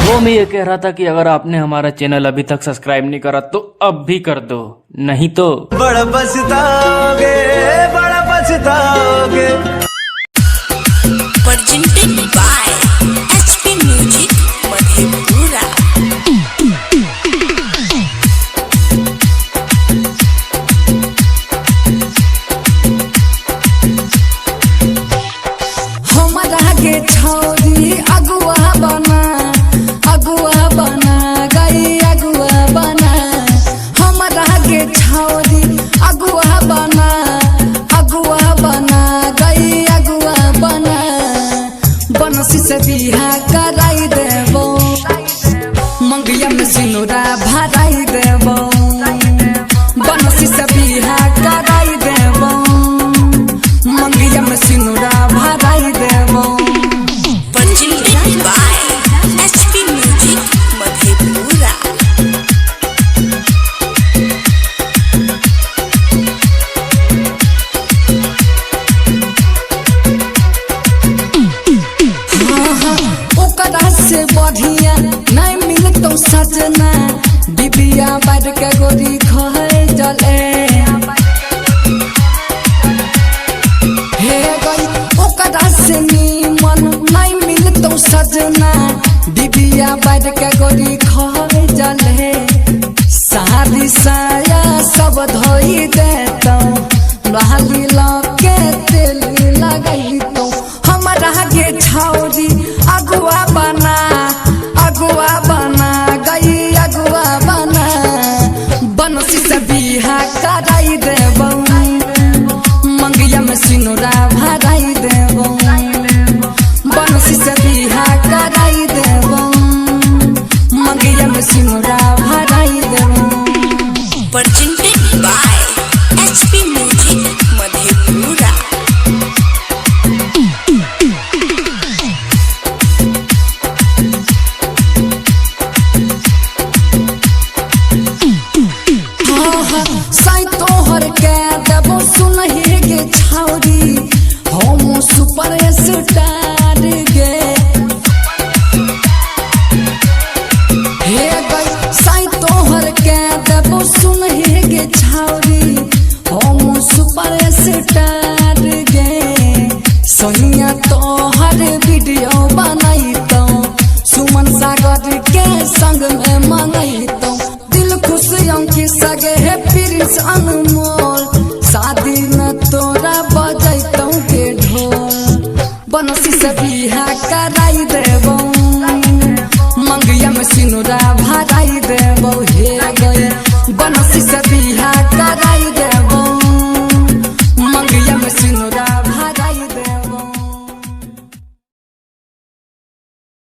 वो मैं ये कह रहा था कि अगर आपने हमारा चैनल अभी तक सब्सक्राइब नहीं करा तो अब भी कर दो, नहीं तो बड़ा पछताओगे, बड़ा पछताओगे। Presented by HP Music Madhepura. हमारा के छौरी अगुआ बना गई अगुआ बना। हमारा के छौरी अगुआ बना गई अगुआ बना। बनसी से बिहा कराई देबो, मंगिया में सिनुरा भराई देबो। बनसी से बिहा कराई देबो, मंगिया में सिनुरा भराई देबो। Presented by HP Music Madhepura. ओकरा से बढ़िया नहीं मिलतो सजना, बिबिया बार के गोरी खै जले। हे गई ओकरा से नीमन नहीं मिलतो सजना, बिबिया बार के गोरी खै जले। सारी साया सब धोई देतो, लहली लके तेल लगैतो। हमारा के छौरी अगुआ बना गई अगुआ बना। बनसी से बिहा कराई देबो, मंगिया में सिनुरा भराई देबो। बनसी से बिहा कराई देबो, मंगिया में सिनुरा भराई देबो। Presented by HP Music Madhepura. साई तोहर के देबो सुनहि गे छौरी, हम सुपर स्टार गे। हे गई साई तोहर के देबो सुनहि गे छौरी, हम सुपर स्टार गे। सोनिया तोहर वीडियो बनाइतो, सुमन सागर के संग में मंगैतो। दिल खुश अंकी सगे है प्रिंस अनमोल, शादी न तोरा बजैतौ के ढोल। बनसी से बिहा कराई देबो, मंगिया में सिनुरा भराई देबो।